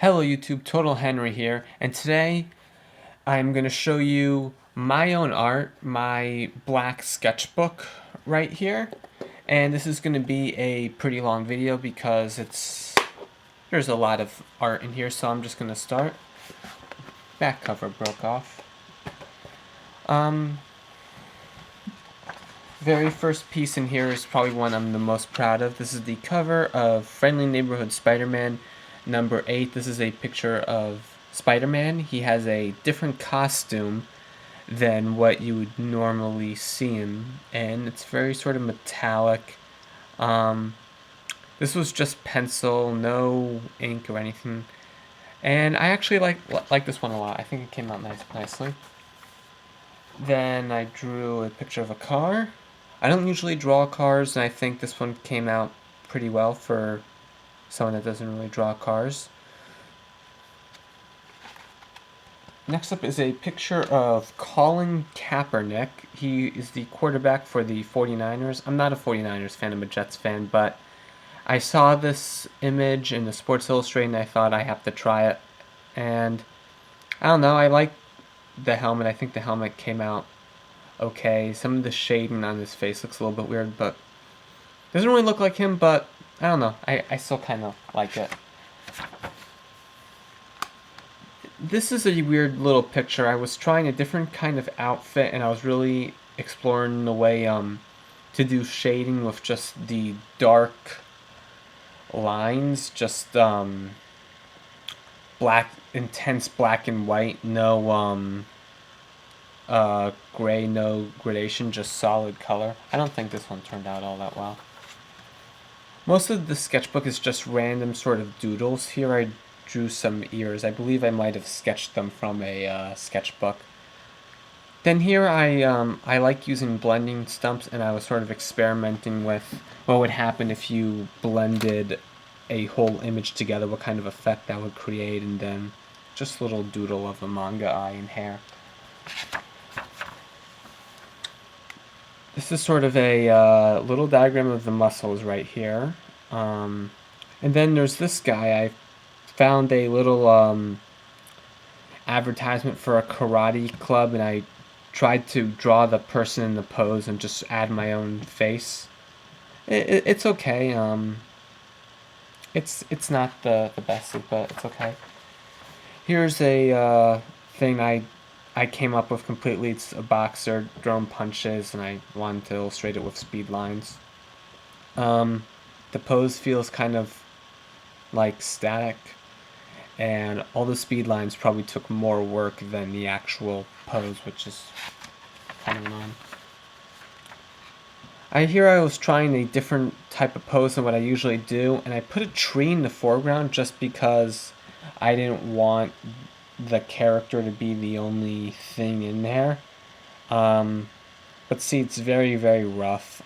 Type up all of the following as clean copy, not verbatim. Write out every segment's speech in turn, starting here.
Hello YouTube, Totalhenry here, and today I'm going to show you my own art, my black sketchbook right here. And this is going to be a pretty long video because there's a lot of art in here, so I'm just going to start. Back cover broke off. Very first piece in here is probably one I'm the most proud of. This is the cover of Friendly Neighborhood Spider-Man number 8. This is a picture of Spider-Man. He has a different costume than what you would normally see him, and it's very sort of metallic. This was just pencil, no ink or anything, and I actually like this one a lot. I think it came out nicely. Then I drew a picture of a car. I don't usually draw cars, and I think this one came out pretty well for someone that doesn't really draw cars. Next up is a picture of Colin Kaepernick. He is the quarterback for the 49ers. I'm not a 49ers fan, I'm a Jets fan, but I saw this image in the Sports Illustrated and I thought I have to try it. And I don't know, I like the helmet. I think the helmet came out okay. Some of the shading on his face looks a little bit weird, but doesn't really look like him, but I don't know. I still kind of like it. This is a weird little picture. I was trying a different kind of outfit, and I was really exploring the way to do shading with just the dark lines, just black, intense black and white, no gray, no gradation, just solid color. I don't think this one turned out all that well. Most of the sketchbook is just random sort of doodles. Here I drew some ears. I believe I might have sketched them from a sketchbook. Then here I like using blending stumps, and I was sort of experimenting with what would happen if you blended a whole image together, what kind of effect that would create, and then just a little doodle of a manga eye and hair. This is sort of a little diagram of the muscles right here. And then there's this guy. I found a little advertisement for a karate club, and I tried to draw the person in the pose and just add my own face. It's okay. It's not the best, but it's okay. Here's a thing I came up with completely. It's a boxer throwing punches, and I wanted to illustrate it with speed lines. The pose feels kind of like static, and all the speed lines probably took more work than the actual pose, which is kind of annoying. I was trying a different type of pose than what I usually do, and I put a tree in the foreground just because I didn't want the character to be the only thing in there. But see, it's very, very rough.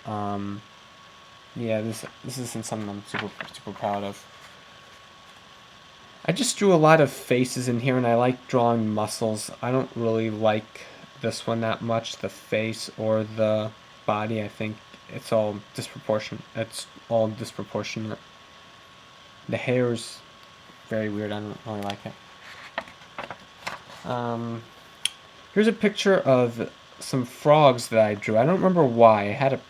Yeah, this isn't something I'm super proud of. I just drew a lot of faces in here, and I like drawing muscles. I don't really like this one that much, the face or the body. I think it's all disproportionate. It's all disproportionate. The hair is very weird. I don't really like it. Here's a picture of some frogs that I drew. I don't remember why. I had a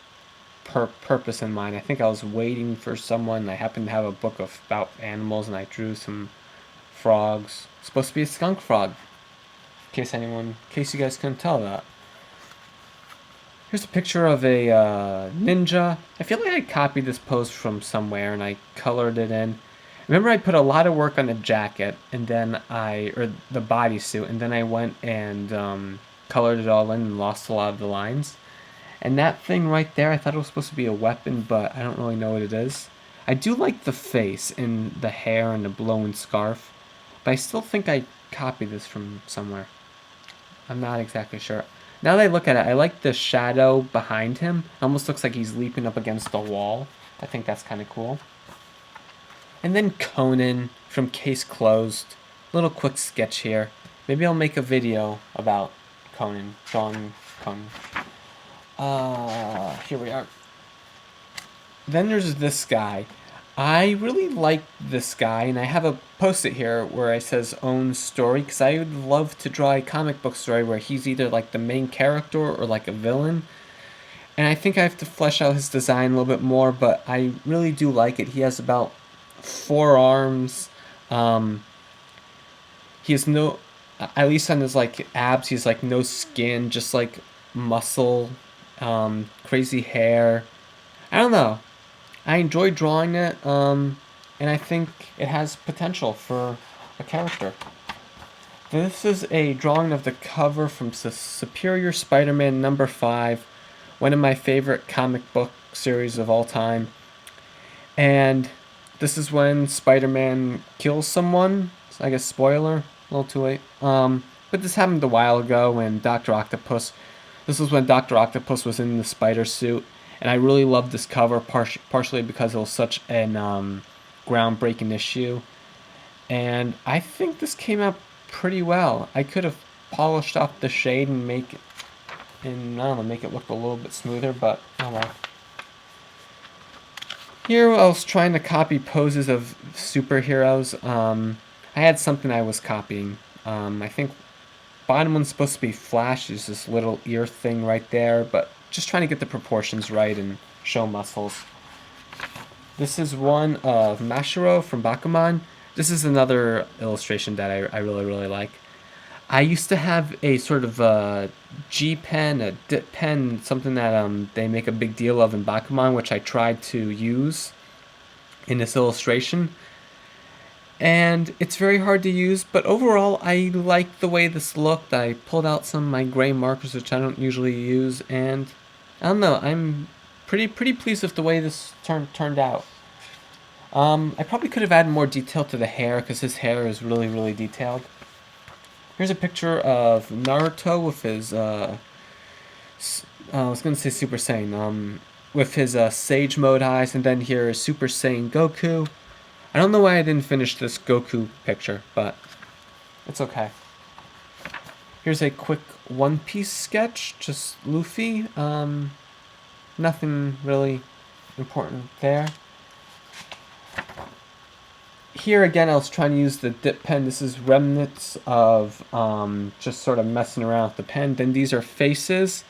purpose in mind. I think I was waiting for someone. I happened to have a book about animals, and I drew some frogs. It's supposed to be a skunk frog. In case you guys couldn't tell that. Here's a picture of a ninja. I feel like I copied this pose from somewhere, and I colored it in. Remember, I put a lot of work on the jacket, and then or the bodysuit, and then I went and colored it all in and lost a lot of the lines. And that thing right there, I thought it was supposed to be a weapon, but I don't really know what it is. I do like the face and the hair and the blowing scarf, but I still think I copied this from somewhere. I'm not exactly sure. Now that I look at it, I like the shadow behind him. It almost looks like he's leaping up against the wall. I think that's kind of cool. And then Conan from Case Closed. Little quick sketch here. Maybe I'll make a video about Conan, drawing Conan. Here we are. Then there's this guy. I really like this guy, and I have a post-it here where it says "own story" because I would love to draw a comic book story where he's either like the main character or like a villain. And I think I have to flesh out his design a little bit more, but I really do like it. He has about 4 arms. Um, he has no, at least on his like abs, he's like no skin, just like muscle, crazy hair. I don't know. I enjoy drawing it, and I think it has potential for a character. This is a drawing of the cover from Superior Spider-Man number 5, one of my favorite comic book series of all time. And this is when Spider-Man kills someone. I guess spoiler, a little too late. But this happened a while ago when Doctor Octopus. This was when Doctor Octopus was in the spider suit, and I really loved this cover partially because it was such an groundbreaking issue. And I think this came out pretty well. I could have polished off the shade and I don't know, make it look a little bit smoother, but oh well. Here I was trying to copy poses of superheroes. I had something I was copying. I think bottom one's supposed to be Flash. There's this little ear thing right there, but just trying to get the proportions right and show muscles. This is one of Mashiro from Bakuman. This is another illustration that I really, really like. I used to have a sort of a G pen, a dip pen, something that they make a big deal of in Bakuman, which I tried to use in this illustration. And it's very hard to use, but overall I like the way this looked. I pulled out some of my gray markers, which I don't usually use, and I don't know, I'm pretty pleased with the way this turned out. I probably could have added more detail to the hair, because his hair is really, really detailed. Here's a picture of Naruto with his, I was gonna say Super Saiyan, with his Sage Mode eyes, and then here is Super Saiyan Goku. I don't know why I didn't finish this Goku picture, but it's okay. Here's a quick One Piece sketch, just Luffy. Nothing really important there. Here again, I was trying to use the dip pen. This is remnants of just sort of messing around with the pen. Then these are faces.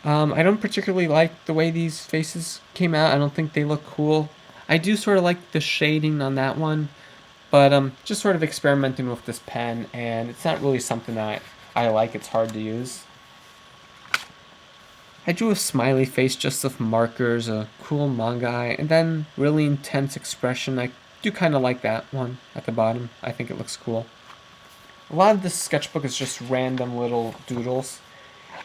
I don't particularly like the way these faces came out. I don't think they look cool. I do sort of like the shading on that one, but just sort of experimenting with this pen, and it's not really something that I like. It's hard to use. I drew a smiley face just with markers, a cool manga eye, and then really intense expression. I do kind of like that one at the bottom. I think it looks cool. A lot of this sketchbook is just random little doodles.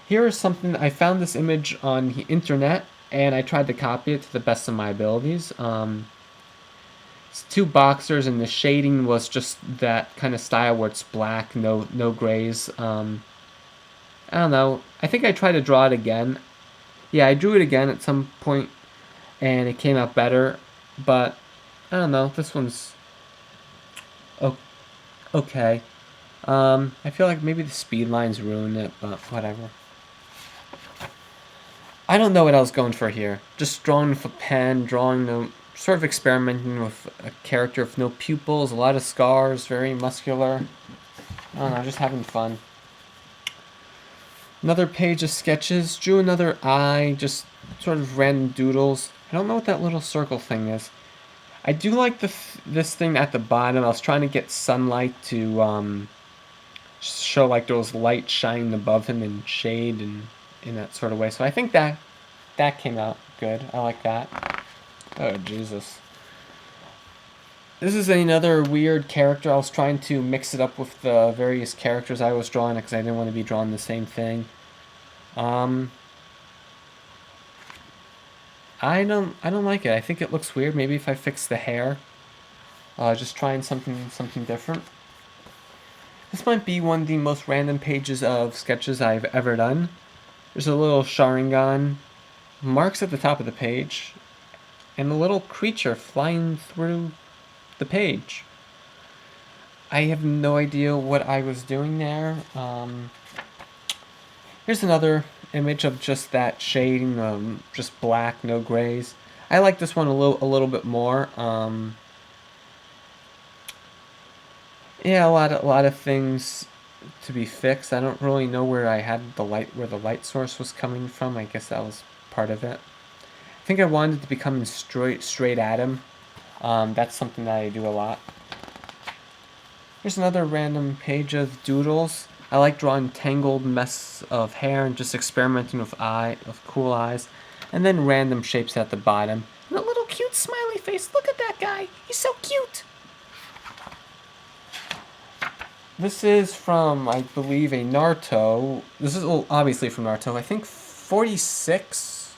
Here is something, I found this image on the internet, and I tried to copy it to the best of my abilities. It's two boxers, and the shading was just that kind of style where it's black, no grays. I don't know. I think I tried to draw it again. Yeah, I drew it again at some point, and it came out better. But I don't know. This one's okay. I feel like maybe the speed lines ruined it, but whatever. I don't know what I was going for here. Just drawing with a pen, drawing no, sort of experimenting with a character with no pupils, a lot of scars, very muscular. I don't know, just having fun. Another page of sketches. Drew another eye, just sort of random doodles. I don't know what that little circle thing is. I do like this thing at the bottom. I was trying to get sunlight to show like there was light shining above him in shade and in that sort of way. So I think that came out good. I like that. Oh, Jesus. This is another weird character. I was trying to mix it up with the various characters I was drawing because I didn't want to be drawing the same thing. I don't like it. I think it looks weird. Maybe if I fix the hair. Just trying something different. This might be one of the most random pages of sketches I've ever done. There's a little Sharingan marks at the top of the page, and a little creature flying through the page. I have no idea what I was doing there. Here's another image of just that shading, just black, no grays. I like this one a little bit more. Yeah, a lot of things to be fixed. I don't really know where I had the light, where the light source was coming from. I guess that was part of it. I think I wanted to become straight at him. That's something that I do a lot. Here's another random page of doodles. I like drawing tangled mess of hair and just experimenting with cool eyes, and then random shapes at the bottom. And a little cute smiley face. Look at that guy. He's so cute. This is from, I believe, a Naruto. This is obviously from Naruto. I think 46.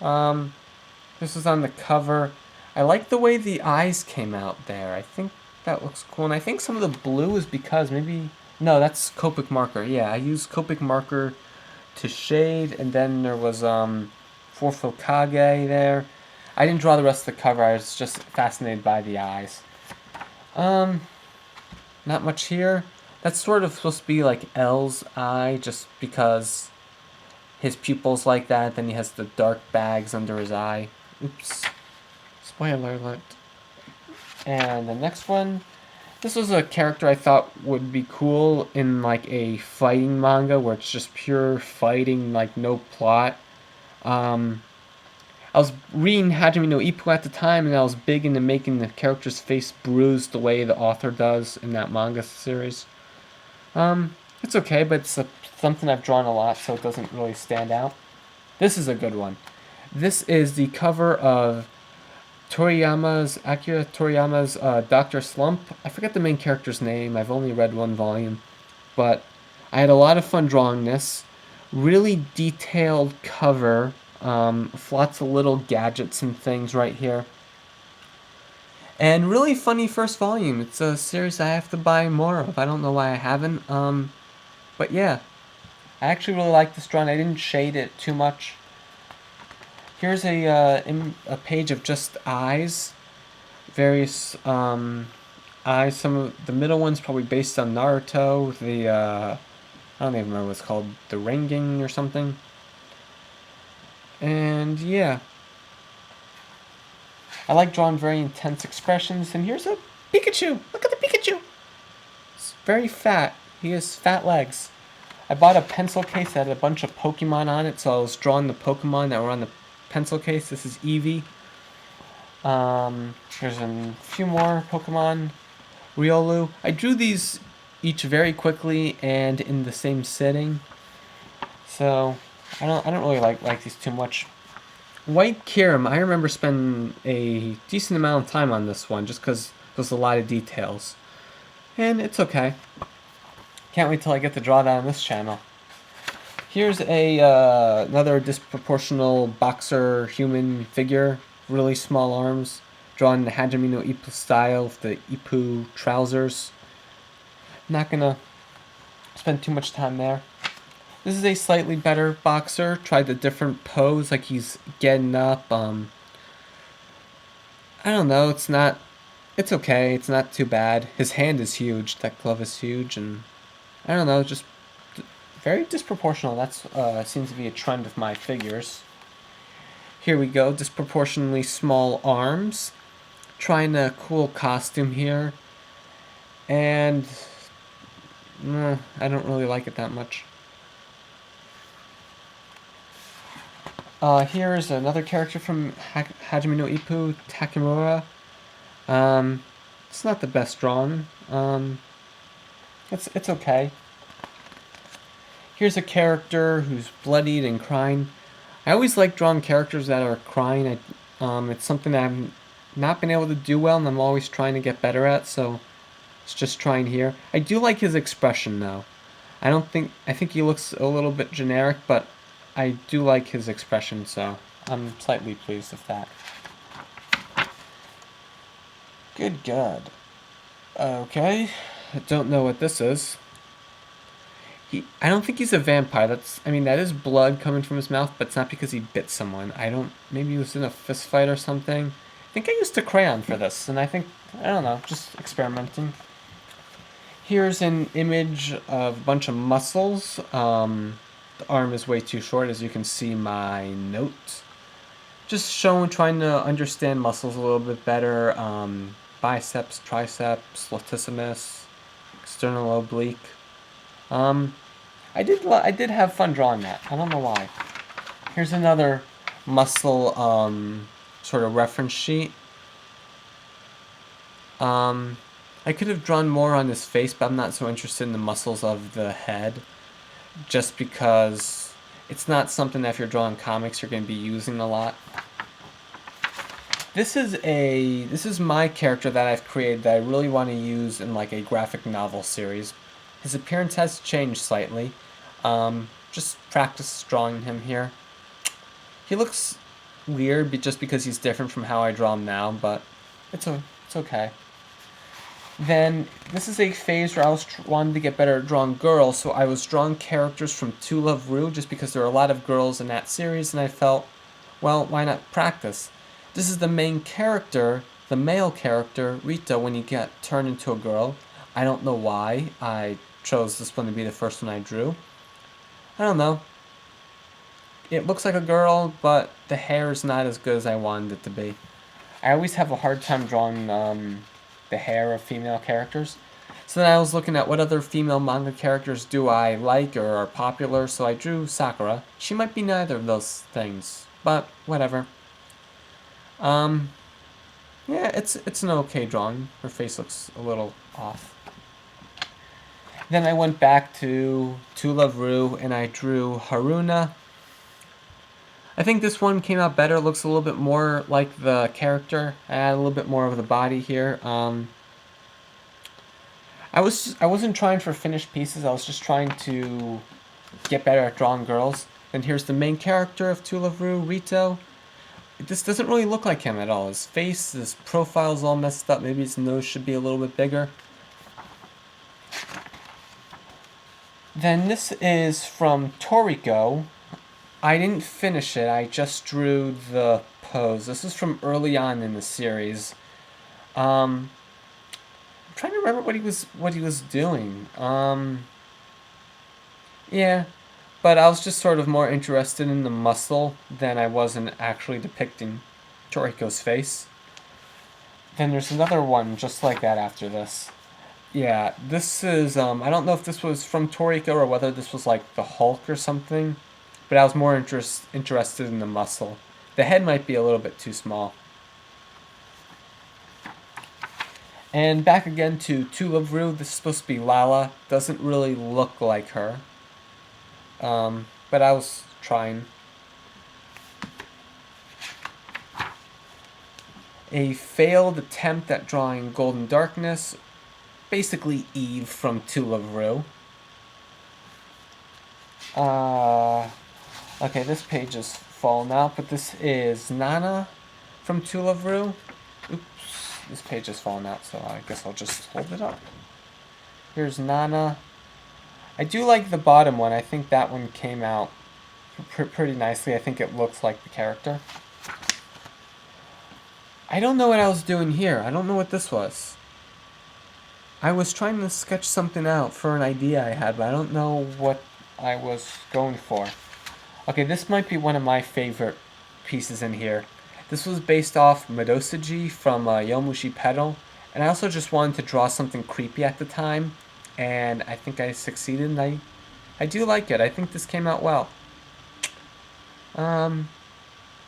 This is on the cover. I like the way the eyes came out there. I think that looks cool. And I think some of the blue is because maybe... No, that's Copic marker. Yeah, I used Copic marker to shade. And then there was Fourth Hokage there. I didn't draw the rest of the cover. I was just fascinated by the eyes. Not much here. That's sort of supposed to be like L's eye, just because his pupil's like that. Then he has the dark bags under his eye. Oops. Spoiler alert. And the next one, this was a character I thought would be cool in like a fighting manga where it's just pure fighting, like no plot. I was reading Hajime no Ippo at the time, and I was big into making the character's face bruised the way the author does in that manga series. It's okay, but it's something I've drawn a lot, so it doesn't really stand out. This is a good one. This is the cover of Akira Toriyama's Dr. Slump. I forget the main character's name. I've only read one volume, but I had a lot of fun drawing this. Really detailed cover. Lots of little gadgets and things right here. And really funny first volume. It's a series I have to buy more of. I don't know why I haven't. But yeah, I actually really like this drawing. I didn't shade it too much. Here's a page of just eyes. Various eyes. Some of the middle one's probably based on Naruto. I don't even remember what it's called. The Renging or something. And yeah, I like drawing very intense expressions. And here's a Pikachu. Look at the Pikachu. It's very fat. He has fat legs. I bought a pencil case that had a bunch of Pokemon on it, so I was drawing the Pokemon that were on the pencil case. This is Eevee. There's a few more Pokemon. Riolu. I drew these each very quickly and in the same sitting. So I don't really like these too much. White Kirim, I remember spending a decent amount of time on this one just because there's a lot of details. And it's okay. Can't wait till I get to draw that on this channel. Here's another disproportional boxer human figure, really small arms, drawn in the Hajime no Ippo style with the Ippo trousers. Not gonna spend too much time there. This is a slightly better boxer. Tried a different pose, like he's getting up. I don't know. It's okay. It's not too bad. His hand is huge. That glove is huge, and I don't know. Just very disproportional. That seems to be a trend of my figures. Here we go. Disproportionately small arms. Trying a cool costume here, and I don't really like it that much. Here's another character from Hajime no Ippo, Takemura. It's not the best drawing. It's okay. Here's a character who's bloodied and crying. I always like drawing characters that are crying. It's something that I've not been able to do well, and I'm always trying to get better at, so it's just trying here. I do like his expression, though. I think he looks a little bit generic, but I do like his expression, so I'm slightly pleased with that. Good God. Okay, I don't know what this is. I don't think he's a vampire. That is blood coming from his mouth, but it's not because he bit someone. Maybe he was in a fist fight or something. I think I used a crayon for this, and I don't know, just experimenting. Here's an image of a bunch of muscles. The arm is way too short, as you can see my note. just trying to understand muscles a little bit better. Biceps, triceps, latissimus, external oblique. Um, I did have fun drawing that. I don't know why. Here's another muscle sort of reference sheet. I could have drawn more on his face, but I'm not so interested in the muscles of the head, just because it's not something that if you're drawing comics you're going to be using a lot. This is my character that I've created that I really want to use in like a graphic novel series. His appearance has changed slightly. Just practice drawing him here. He looks weird just because he's different from how I draw him now, but it's okay. Then this is a phase where I was wanting to get better at drawing girls, so I was drawing characters from To Love Ru just because there are a lot of girls in that series, and I felt, well, why not practice? This is the main character, the male character, Rita, when you get turned into a girl. I don't know why I chose this one to be the first one I drew. I don't know. It looks like a girl, but the hair is not as good as I wanted it to be. I always have a hard time drawing the hair of female characters. So then I was looking at what other female manga characters do I like or are popular, so I drew Sakura. She might be neither of those things, but whatever. Yeah, it's an okay drawing. Her face looks a little off. Then I went back to Love Ru and I drew Haruna. I think this one came out better. It looks a little bit more like the character. I had a little bit more of the body here. I wasn't trying for finished pieces. I was just trying to get better at drawing girls. And here's the main character of To Love Ru, Rito. This doesn't really look like him at all. His face, his profile's all messed up. Maybe his nose should be a little bit bigger. Then this is from Toriko. I didn't finish it. I just drew the pose. This is from early on in the series. I'm trying to remember what he was doing. Yeah, but I was just sort of more interested in the muscle than I was in actually depicting Toriko's face. Then there's another one just like that after this. Yeah, this is, I don't know if this was from Toriko or whether this was like the Hulk or something, but I was more interested in the muscle. The head might be a little bit too small. And back again to Love Ru. This is supposed to be Lala. Doesn't really look like her. But I was trying. A failed attempt at drawing Golden Darkness. Basically Eve from To Love Ru. Okay, this page is fallen out, but this is Nana from To Love Ru. Oops, this page is fallen out, so I guess I'll just hold it up. Here's Nana. I do like the bottom one. I think that one came out pretty nicely. I think it looks like the character. I don't know what I was doing here. I don't know what this was. I was trying to sketch something out for an idea I had, but I don't know what I was going for. Okay, this might be one of my favorite pieces in here. This was based off Madosaji from Yomushi Pedal, and I also just wanted to draw something creepy at the time, and I think I succeeded, and I do like it. I think this came out well.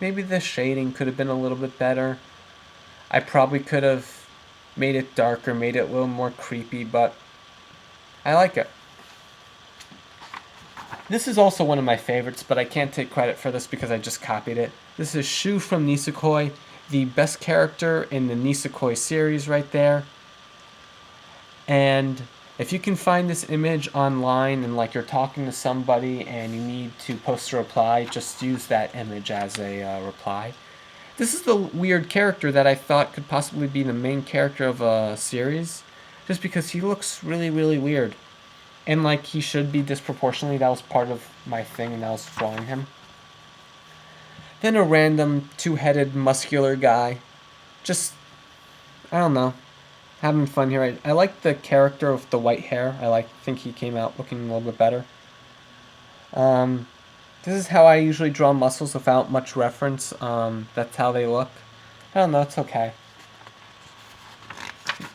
Maybe the shading could have been a little bit better. I probably could have made it darker, made it a little more creepy, but I like it. This is also one of my favorites, but I can't take credit for this because I just copied it. This is Shu from Nisekoi, the best character in the Nisekoi series right there. And if you can find this image online and like you're talking to somebody and you need to post a reply, just use that image as a reply. This is the weird character that I thought could possibly be the main character of a series, just because he looks really, really weird. And like he should be disproportionately, that was part of my thing and I was drawing him. Then a random two-headed muscular guy. Just, I don't know, having fun here. I like the character with the white hair. I think he came out looking a little bit better. This is how I usually draw muscles without much reference. That's how they look. I don't know, it's okay.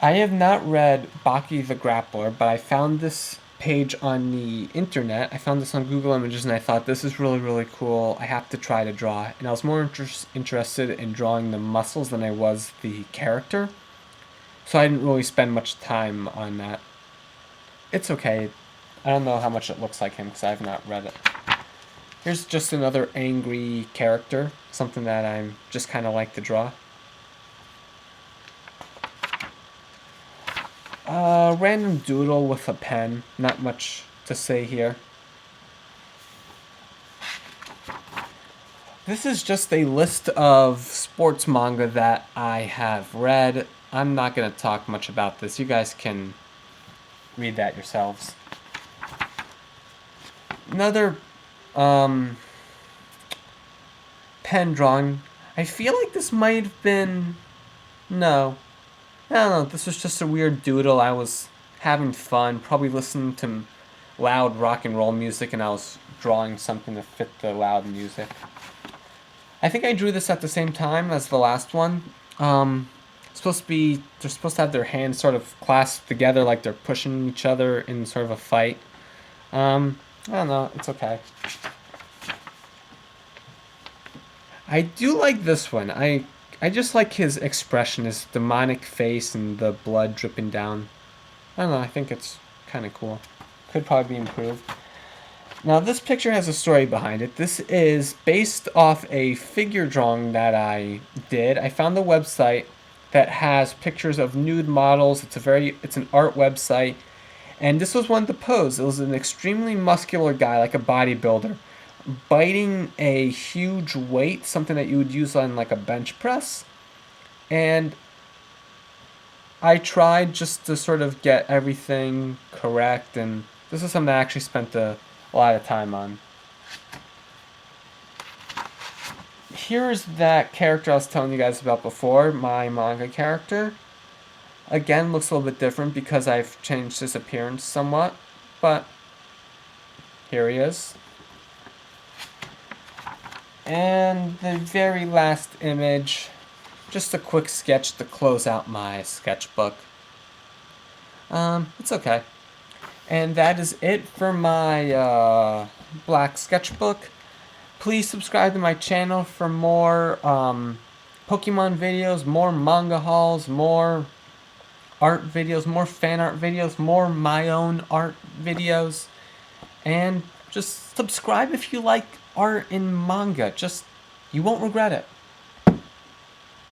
I have not read Baki the Grappler, but I found this page on the internet. I found this on Google Images and I thought this is really, really cool. I have to try to draw it. And I was more interested in drawing the muscles than I was the character. So I didn't really spend much time on that. It's okay. I don't know how much it looks like him because I have not read it. Here's just another angry character, something that I'm just kind of like to draw. Random doodle with a pen, not much to say here. This is just a list of sports manga that I have read. I'm not going to talk much about this. You guys can read that yourselves. Another pen drawing. I feel like this might have been... No. I don't know. This was just a weird doodle. I was having fun, probably listening to loud rock and roll music, and I was drawing something to fit the loud music. I think I drew this at the same time as the last one. They're supposed to have their hands sort of clasped together like they're pushing each other in sort of a fight. I don't know, it's okay. I do like this one. I just like his expression, his demonic face and the blood dripping down. I don't know, I think it's kind of cool. Could probably be improved. Now this picture has a story behind it. This is based off a figure drawing that I did. I found a website that has pictures of nude models. It's an art website. And this was one to pose. It was an extremely muscular guy, like a bodybuilder, biting a huge weight, something that you would use on like a bench press. And I tried just to sort of get everything correct, and this is something I actually spent a lot of time on. Here's that character I was telling you guys about before, my manga character. Again, looks a little bit different because I've changed his appearance somewhat, but here he is. And the very last image, just a quick sketch to close out my sketchbook. It's okay. And that is it for my black sketchbook. Please subscribe to my channel for more Pokemon videos, more manga hauls, more art videos, more fan art videos, more my own art videos. And just subscribe if you like art in manga. You won't regret it.